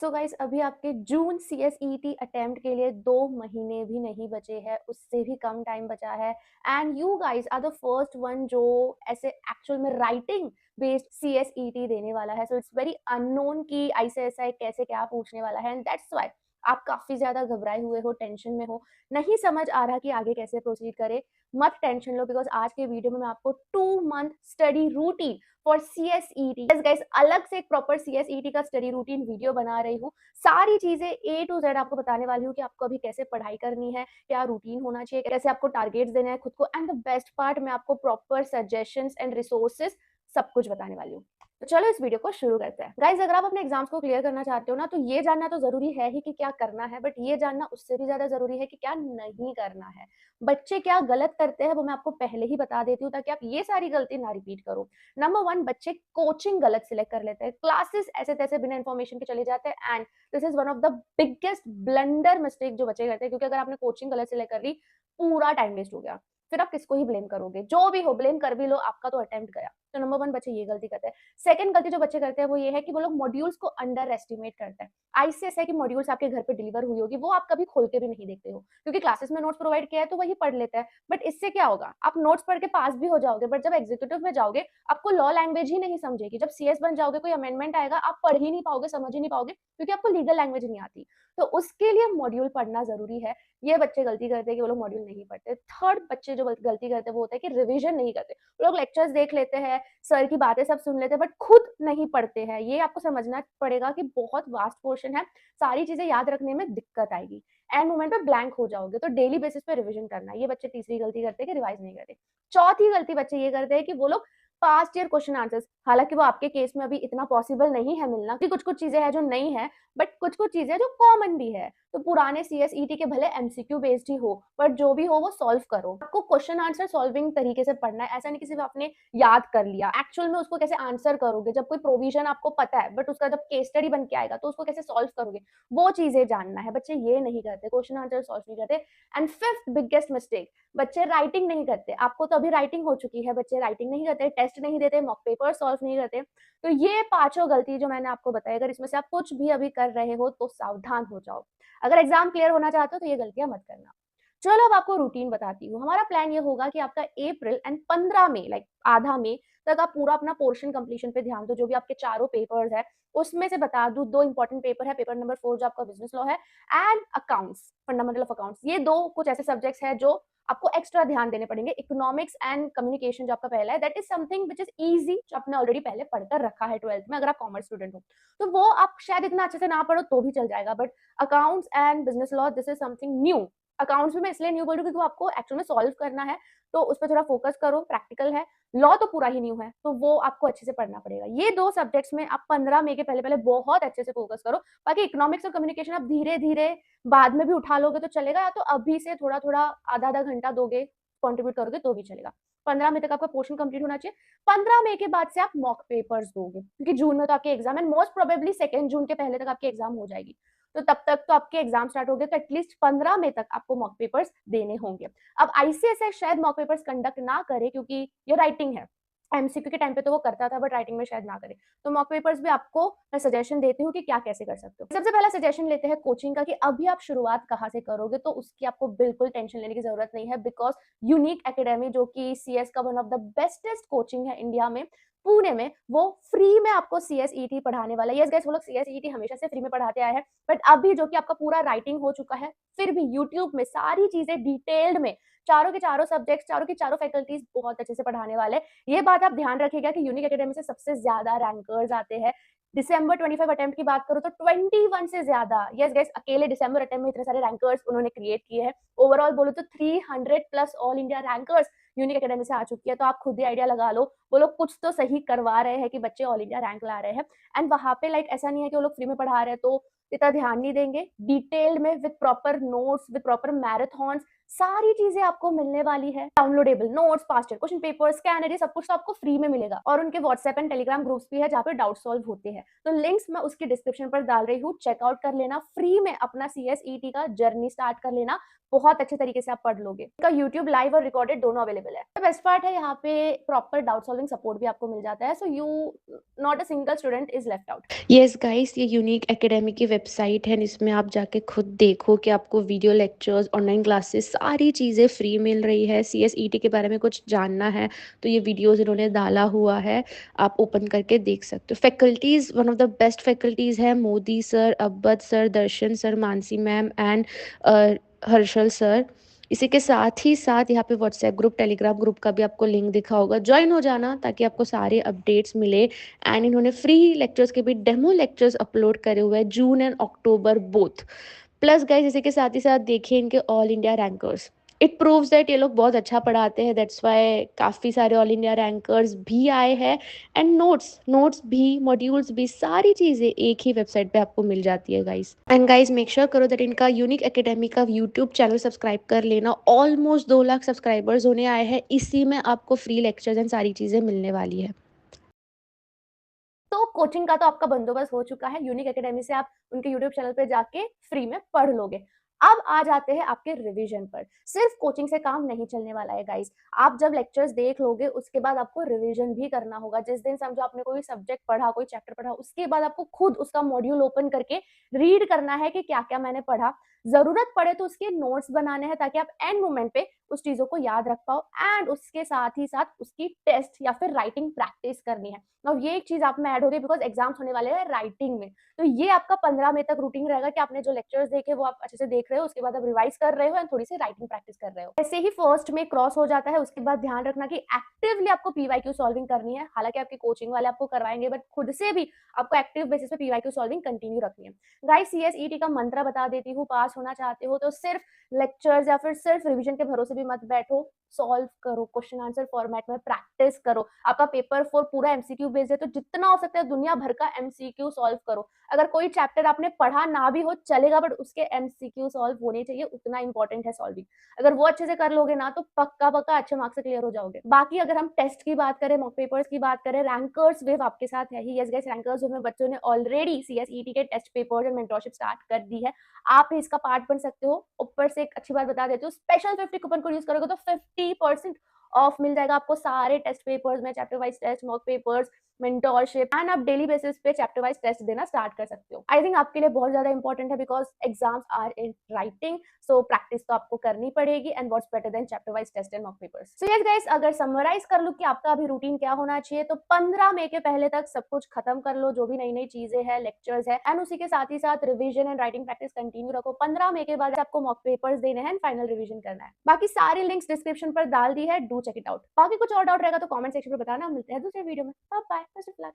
So guys अभी आपके जून CSET attempt के लिए 2 महीने भी नहीं बचे हैं, उससे भी कम टाइम बचा है and you guys are the first one जो ऐसे एक्चुअल में राइटिंग बेस्ड CSET देने वाला है। सो इट्स वेरी अननोन कि ICSI कैसे क्या पूछने वाला है एंड दैट्स व्हाई आप काफ़ी ज़्यादा घबराए हुए हो, टेंशन में हो, नहीं समझ आ रहा कि आगे कैसे प्रोसीड करें। मत टेंशन लो बिकॉज़ आज के वीडियो में मैं आपको 2 month study routine for CSET yes guys अलग से एक प्रॉपर CSET का स्टडी रूटीन वीडियो बना रही हूँ। सारी चीज़ें A to Z आपको बताने वाली हूँ कि आपको अभी कैसे पढ़ाई करनी है, क्या रूटीन होना चाहिए, कैसे आपको टारगेट्स देना है खुद को एंड द बेस्ट पार्ट मैं आपको प्रॉपर सजेशंस एंड रिसोर्सेज सब कुछ बताने वाली हूँ। तो चलो इस वीडियो को शुरू करते हैं। गाइस अगर आप अपने एग्जाम्स को क्लियर करना चाहते हो ना तो ये जानना तो ज़रूरी है ही कि क्या करना है, बट ये जानना उससे भी ज़्यादा ज़रूरी है कि क्या नहीं करना है। बच्चे क्या गलत करते हैं वो मैं आपको पहले ही बता देती हूँ ताकि आप ये सारी गलती ना रिपीट करो। नंबर 1 बच्चे कोचिंग गलत सिलेक्ट कर लेते हैं, क्लासेस ऐसे-तैसे बिना इन्फॉर्मेशन के चले जाते हैं and this is one of the biggest blunder mistake जो बच्चे करते हैं क्योंकि अगर आपने कोचिंग गलत सिलेक्ट कर ली पूरा टाइम वेस्ट हो गया। फिर आप किसको ही ब्लेम करोगे, जो भी हो ब्लेम कर भी लो, आपका तो अटेम्प्ट गया। तो नंबर 1 बच्चे ये गलती करते हैं। सेकंड गलती जो बच्चे करते हैं वो ये है कि वो लोग मॉड्यूल्स को अंडर एस्टिमेट करते हैं। ICSI की मॉड्यूल्स आपके घर पे डिलीवर हुई होगी, वो आप कभी खोल के भी नहीं देखते हो क्योंकि क्लासेस में नोट्स प्रोवाइड किया है तो वही पढ़ लेते हैं। बट इससे क्या होगा, आप नोट्स पढ़ के पास भी हो जाओगे बट जब एग्जीक्यूटिव में जाओगे आपको लॉ लैंग्वेज ही नहीं समझेगी। जब CS बन जाओगे कोई अमेंडमेंट आएगा आप पढ़ ही नहीं पाओगे, समझ ही नहीं पाओगे क्योंकि आपको लीगल लैंग्वेज नहीं आती। तो उसके लिए मॉड्यूल पढ़ना जरूरी है। ये बच्चे गलती करते हैं कि वो लोग मॉड्यूल नहीं पढ़ते। थर्ड बच्चे जो गलती करते हैं वो होता है कि रिवीजन नहीं करते। वो लोग लेक्चर्स देख लेते हैं, सर की बातें सब सुन लेते हैं बट खुद नहीं पढ़ते हैं। ये आपको समझना पड़ेगा कि बहुत वास्ट पोर्शन है, सारी चीजें याद रखने में दिक्कत आएगी, एंड मोमेंट पे ब्लैंक हो जाओगे। तो डेली बेसिस पे रिवीजन करना है। ये बच्चे तीसरी गलती करते हैं कि रिवाइज नहीं करते। चौथी गलती बच्चे ये करते हैं कि वो लोग पास्ट ईयर क्वेश्चन आंसर्स, हालांकि वो आपके केस में अभी इतना पॉसिबल नहीं है मिलना कि कुछ कुछ चीजें हैं जो नहीं है बट कुछ कुछ चीजें जो कॉमन भी है। तो पुराने CSET के भले MCQ बेस्ड ही हो पर जो भी हो वो सॉल्व करो। आपको क्वेश्चन आंसर सॉल्विंग तरीके से पढ़ना है, ऐसा नहीं कि सिर्फ आपने याद कर लिया, एक्चुअल में उसको कैसे आंसर करोगे। जब कोई प्रोविजन आपको पता है बट उसका जब केस स्टडी बन के आएगा तो उसको कैसे सॉल्व करोगे, वो चीजें जानना है। बच्चे ये नहीं करते, क्वेश्चन आंसर सॉल्व नहीं करते। एंड फिफ्थ बिगेस्ट मिस्टेक, बच्चे राइटिंग नहीं करते। आपको तो अभी राइटिंग हो चुकी है, बच्चे राइटिंग नहीं करते, टेस्ट नहीं देते, मॉक पेपर सॉल्व नहीं करते। तो ये पांचों गलती जो मैंने आपको बताई, अगर इसमें से आप कुछ भी अभी कर रहे हो तो सावधान हो जाओ। अगर एग्जाम क्लियर होना चाहते हो तो ये गलतियां मत करना। चलो अब आपको रूटीन बताती हूँ। हमारा प्लान ये होगा कि आपका अप्रैल एंड 15 मई लाइक आधा मई तक आप पूरा अपना पोर्शन कंप्लीशन पे ध्यान दो। जो भी आपके चारों पेपर्स है उसमें से बता दूं, 2 इंपॉर्टेंट पेपर है, पेपर नंबर 4 जो आपका बिजनेस लॉ है and accounts, fundamental of accounts. ये दो कुछ ऐसे सब्जेक्ट्स है जो आपको एक्स्ट्रा ध्यान देने पड़ेंगे। इकोनॉमिक्स एंड कम्युनिकेशन जो आपका पहला है that is something which is easy, जो आपने ऑलरेडी पहले पढ़कर रखा है 12th में अगर आप कॉमर्स स्टूडेंट हो। तो वो आप शायद इतना अच्छे से ना पढ़ो तो भी चल जाएगा, but accounts and business law this is something new. Accounts भी मैं इसलिए न्यू बोल रही हूँ क्योंकि वो आपको एक्चुअल में सॉल्व करना है, तो उस पर थोड़ा फोकस करो, प्रैक्टिकल है। लॉ तो पूरा ही न्यू है तो वो आपको अच्छे से पढ़ना पड़ेगा। ये दो सब्जेक्ट्स में आप 15 मई के पहले पहले बहुत अच्छे से फोकस करो। बाकी इकोनॉमिक्स और कम्युनिकेशन आप धीरे धीरे बाद में भी उठा लोगे तो चलेगा, या तो अभी से थोड़ा थोड़ा आधा आधा घंटा दोगे, कंट्रीब्यूट करोगे तो भी चलेगा। 15 मई तक आपका पोर्शन कंप्लीट होना चाहिए। 15 मई के बाद से आप मॉक पेपर्स दोगे क्योंकि जून में तो आपके एग्जाम है, मोस्ट प्रोबेबली 2 जून के पहले तक आपकी एग्जाम हो जाएगी। तो तब तक तो आपके एग्जाम स्टार्ट हो गए, तो एटलीस्ट 15 मई तक आपको मॉक पेपर्स देने होंगे। अब ICSI शायद मॉक पेपर्स कंडक्ट ना करे क्योंकि ये राइटिंग है। MCQ के टाइम पे तो वो करता था बट राइटिंग में शायद ना करे। तो मॉक पेपर्स भी आपको मैं सजेशन देती हूँ कि क्या कैसे कर सकते हो। सबसे पहला सजेशन लेते हैं कोचिंग का कि अभी आप शुरुआत कहाँ से करोगे, तो उसकी आपको बिल्कुल टेंशन लेने की जरूरत नहीं है बिकॉज यूनिक एकेडमी जो कि CS का one of the bestest coaching है इंडिया में, पुणे में, वो फ्री में आपको CSET पढ़ाने वाला है। यस गाइस, वो लोग CSET हमेशा से फ्री में पढ़ाते आए हैं बट अभी जो कि आपका पूरा राइटिंग हो चुका है फिर भी यूट्यूब में सारी चीजें डिटेल्ड में चारों के चारों सब्जेक्ट्स, चारों की चारों फैकल्टीज बहुत अच्छे से पढ़ाने वाले। ये बात आप ध्यान रखिएगा कि यूनिक एकेडमी से सबसे ज्यादा रैंकर्स आते हैं। दिसंबर 25 अटेम्प्ट की बात करो तो 21 से ज्यादा, यस गाइस, अकेले दिसंबर अटेम्प्ट में इतने सारे रैंकर्स उन्होंने क्रिएट किए हैं। ओवरऑल बोलो तो 300 plus all India rankers unique academy से आ चुकी है। तो आप खुद ही आइडिया लगा लो वो लोग कुछ तो सही करवा रहे हैं कि बच्चे ऑल इंडिया रैंक ला रहे हैं। एंड वहां पे लाइक ऐसा नहीं है कि वो लोग फ्री में पढ़ा रहे हैं तो इतना ध्यान नहीं देंगे। डिटेल्ड में with proper notes, with proper marathon, सारी चीजें आपको मिलने वाली है। Downloadable notes, past year question paper, scanner, ये सब कुछ तो आपको फ्री में मिलेगा। और उनके व्हाट्सएप एंड टेलीग्राम ग्रुप्स भी है जहाँ पे डाउट सॉल्व होते हैं। तो लिंक्स मैं उसकी डिस्क्रिप्शन पर डाल रही हूँ, चेकआउट कर लेना। फ्री में अपना CSET का जर्नी स्टार्ट कर लेना, बहुत अच्छे तरीके से आप पढ़ लोगे। इसका यूट्यूब लाइव और रिकॉर्डेड दोनों अवेलेबल अवेलेबल है। द बेस्ट पार्ट है यहाँ पे प्रॉपर डाउट सॉल्विंग सपोर्ट भी आपको मिल जाता है, so you not a single student is left out. Yes guys, ये यूनिक एकेडमी की वेबसाइट है, इसमें आप जाके खुद देखो कि आपको वीडियो लेक्चर्स, ऑनलाइन क्लासेस, सारी चीज़ें फ्री मिल रही है। CSET के बारे में कुछ जानना है तो ये वीडियोस इन्होंने डाला हुआ है, आप ओपन करके देख सकते हो। Faculties, one of the best faculties है Modi sir, Abbad sir, Darshan sir, Mansi ma'am and Harshal sir. इसी के साथ ही साथ यहाँ पे व्हाट्सएप ग्रुप, टेलीग्राम ग्रुप का भी आपको लिंक दिखा होगा, ज्वाइन हो जाना ताकि आपको सारे अपडेट्स मिले। एंड इन्होंने फ्री लेक्चर्स के भी डेमो लेक्चर्स अपलोड करे हुए हैं, June and October both. Plus guys, इसी के साथ ही साथ देखिए इनके all India rankers. It proves that ये लोग बहुत अच्छा पढ़ाते हैं, दैट्स वाई काफ़ी सारे ऑल इंडिया रैंकर्स भी आए हैं। एंड नोट्स नोट्स भी, मॉड्यूल्स भी, सारी चीज़ें एक ही वेबसाइट पे आपको मिल जाती है guys. And guys, make sure करो दैट इनका यूनिक एकेडमी का यूट्यूब चैनल सब्सक्राइब कर लेना। ऑलमोस्ट 2 लाख सब्सक्राइबर्स होने आए हैं, इसी में आपको फ्री लेक्चर्स एंड सारी चीज़ें मिलने वाली है। तो कोचिंग का तो आपका बंदोबस्त हो चुका है, यूनिक एकेडमी से आप उनके यूट्यूब चैनल पे जाके फ्री में पढ़ लोगे। अब आ जाते हैं आपके रिवीजन पर। सिर्फ कोचिंग से काम नहीं चलने वाला है गाइस। आप जब लेक्चर्स देख लोगे उसके बाद आपको रिवीजन भी करना होगा। जिस दिन समझो आपने कोई सब्जेक्ट पढ़ा, कोई चैप्टर पढ़ा, उसके बाद आपको खुद उसका मॉड्यूल ओपन करके रीड करना है कि क्या क्या मैंने पढ़ा। जरूरत पड़े तो उसके नोट्स बनाने हैं ताकि आप एंड मोमेंट पे उस चीजों को याद रख पाओ, एंड उसके साथ ही साथ उसकी टेस्ट या फिर राइटिंग प्रैक्टिस करनी है। अब ये एक चीज आप में ऐड हो रही है बिकॉज एग्जाम्स होने वाले हैं राइटिंग में। तो ये आपका 15 मई तक रूटीन रहेगा कि आपने जो लेक्चर्स देखे वो आप अच्छे से देख रहे हो, उसके बाद आप रिवाइज कर रहे हो एंड थोड़ी सी राइटिंग प्रैक्टिस कर रहे हो। ऐसे ही फर्स्ट में क्रॉस हो जाता है, उसके बाद ध्यान रखना कि एक्टिवली आपको पीवाईक्यू सॉल्विंग करनी है। हालांकि आपके कोचिंग वाले आपको करवाएंगे, बट खुद से भी आपको एक्टिव बेसिस पे पीवाईक्यू सॉल्विंग कंटिन्यू रखनी है। गाइस, CSET का मंत्र बता देती हूँ, पास होना चाहते हो तो सिर्फ लेक्चर्स या फिर सिर्फ रिवीजन के भरोसे भी मत बैठो। सॉल्व करो, क्वेश्चन आंसर फॉर्मेट में प्रैक्टिस करो। आपका पेपर 4 पूरा MCQ बेस्ड है, तो जितना हो सकता है दुनिया भर का MCQ सॉल्व करो। अगर कोई चैप्टर आपने पढ़ा ना भी हो चलेगा, बट उसके MCQ सॉल्व होने चाहिए, उतना इंपॉर्टेंट है सॉल्विंग। अगर वो अच्छे से कर लोगे ना तो पक्का पक्का अच्छे मार्क्स से क्लियर हो जाओगे। बाकी अगर हम टेस्ट की बात करें, मॉक पेपर्स की बात करें, रैंकर्स वेव आपके साथ है ही। यस गाइस, रैंकर्स वेव में बच्चों ने ऑलरेडी CSET के test papers and mentorship start कर दी है। आप भी इसका पार्ट बन सकते हो। ऊपर से एक अच्छी बात बता देती हूँ, स्पेशल 50 कूपन कोड यूज करोगे तो 50% ऑफ मिल जाएगा आपको सारे टेस्ट पेपर्स में। Chapter wise test, mock papers, mentorship, and आप डेली बेसिस पे चैप्टर वाइज टेस्ट देना स्टार्ट कर सकते हो। आई थिंक आपके लिए बहुत ज्यादा इंपॉर्टेंट है because exams are in writing, so practice तो आपको करनी पड़ेगी। And what's better than chapter wise test and mock papers. So yes guys, अगर समराइज कर लूं कि आपका अभी रूटीन क्या होना चाहिए, तो 15 मई के पहले तक सब कुछ खत्म कर लो, जो भी नई नई चीजें हैं, लेक्चर्स है, एंड उसी के साथ ही साथ revision and writing practice continue रखो। 15 मई के बाद आपको मॉक पेपर्स देने हैं, फाइनल रिविजन करना है। बाकी सारी लिंक्स डिस्क्रिप्शन पर डाल दी है, डू चेक इट आउट। बाकी कुछ और डाउट रहेगा तो कमेंट सेक्शन में बताना। मिलते हैं दूसरे वीडियो में। Bye bye, best of luck.